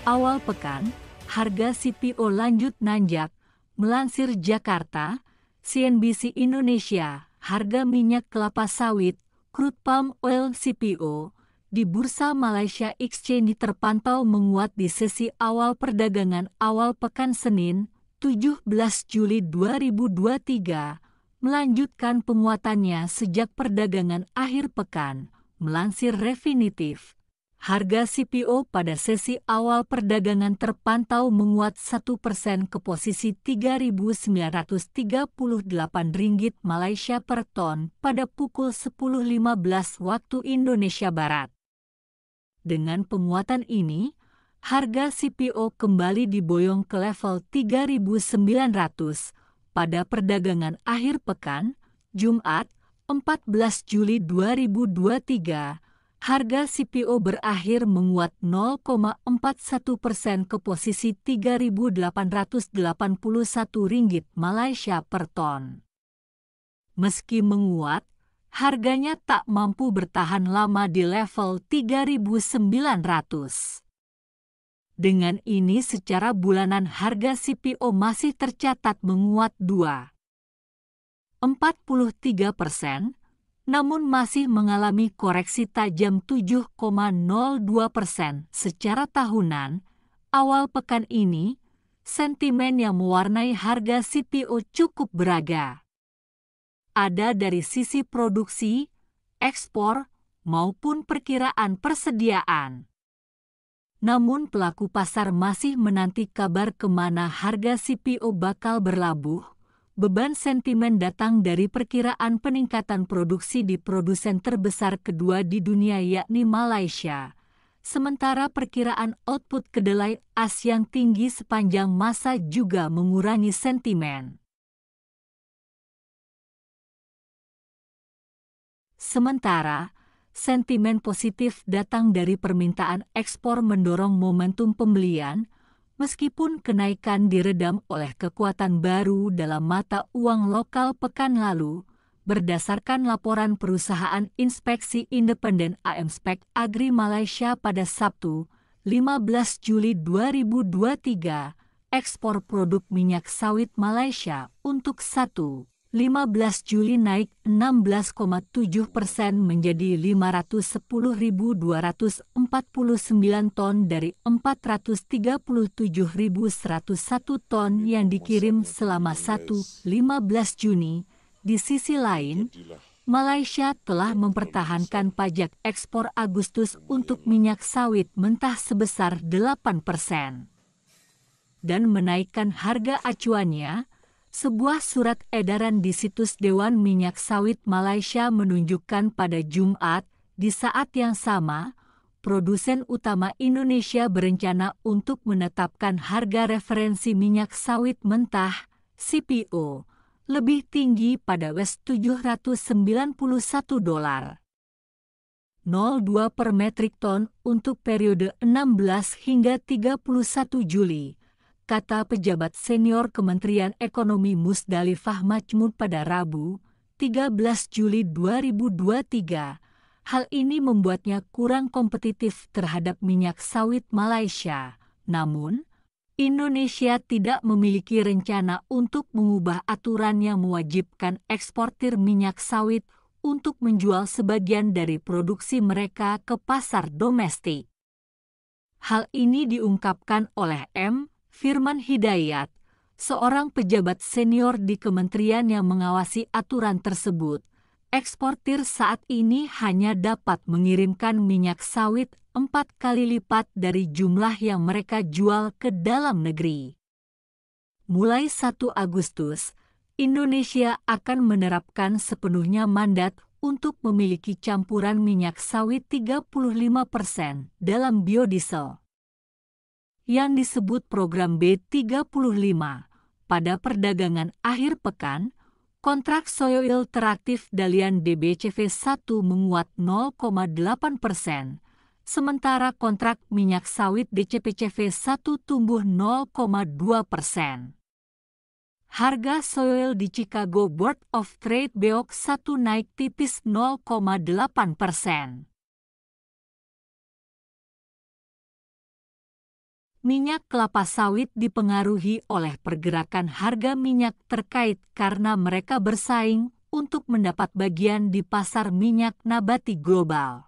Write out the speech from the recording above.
Awal pekan, harga CPO lanjut nanjak. Melansir Jakarta, CNBC Indonesia, harga minyak kelapa sawit, crude palm oil CPO, di Bursa Malaysia Exchange terpantau menguat di sesi awal perdagangan awal pekan Senin, 17 Juli 2023, melanjutkan penguatannya sejak perdagangan akhir pekan, melansir Refinitiv. Harga CPO pada sesi awal perdagangan terpantau menguat 1% ke posisi Rp3.938 Malaysia per ton pada pukul 10.15 waktu Indonesia Barat. Dengan penguatan ini, harga CPO kembali diboyong ke level 3.900 pada perdagangan akhir pekan, Jumat, 14 Juli 2023. Harga CPO berakhir menguat 0,41% ke posisi Rp3.881 Malaysia per ton. Meski menguat, harganya tak mampu bertahan lama di level 3.900. Dengan ini secara bulanan harga CPO masih tercatat menguat 2,43%. Namun masih mengalami koreksi tajam 7,02% secara tahunan. Awal pekan ini, sentimen yang mewarnai harga CPO cukup beragam. Ada dari sisi produksi, ekspor, maupun perkiraan persediaan. Namun pelaku pasar masih menanti kabar kemana harga CPO bakal berlabuh. Beban sentimen datang dari perkiraan peningkatan produksi di produsen terbesar kedua di dunia yakni Malaysia. Sementara perkiraan output kedelai yang tinggi sepanjang masa juga mengurangi sentimen. Sementara, sentimen positif datang dari permintaan ekspor mendorong momentum pembelian, meskipun kenaikan diredam oleh kekuatan baru dalam mata uang lokal pekan lalu, berdasarkan laporan perusahaan inspeksi independen AMSPEC Agri Malaysia pada Sabtu, 15 Juli 2023, ekspor produk minyak sawit Malaysia untuk 15 Juli naik 16,7% menjadi 510.249 ton dari 437.101 ton yang dikirim selama 15 Juni. Di sisi lain, Malaysia telah mempertahankan pajak ekspor Agustus untuk minyak sawit mentah sebesar 8% dan menaikkan harga acuannya. Sebuah surat edaran di situs Dewan Minyak Sawit Malaysia menunjukkan pada Jumat, di saat yang sama, produsen utama Indonesia berencana untuk menetapkan harga referensi minyak sawit mentah, CPO, lebih tinggi pada $791.02 per metrik ton untuk periode 16 hingga 31 Juli. Kata pejabat senior Kementerian Ekonomi Musdalifah Majmud pada Rabu, 13 Juli 2023. Hal ini membuatnya kurang kompetitif terhadap minyak sawit Malaysia. Namun, Indonesia tidak memiliki rencana untuk mengubah aturan yang mewajibkan eksportir minyak sawit untuk menjual sebagian dari produksi mereka ke pasar domestik. Hal ini diungkapkan oleh Firman Hidayat, seorang pejabat senior di kementerian yang mengawasi aturan tersebut. Eksportir saat ini hanya dapat mengirimkan minyak sawit 4 kali lipat dari jumlah yang mereka jual ke dalam negeri. Mulai 1 Agustus, Indonesia akan menerapkan sepenuhnya mandat untuk memiliki campuran minyak sawit 35% dalam biodiesel, yang disebut program B35. Pada perdagangan akhir pekan, kontrak soil teraktif Dalian DBCV1 menguat 0,8%, sementara kontrak minyak sawit DCPCV1 tumbuh 0,2%. Harga soil di Chicago Board of Trade BOX 1 naik tipis 0,8%. Minyak kelapa sawit dipengaruhi oleh pergerakan harga minyak terkait karena mereka bersaing untuk mendapat bagian di pasar minyak nabati global.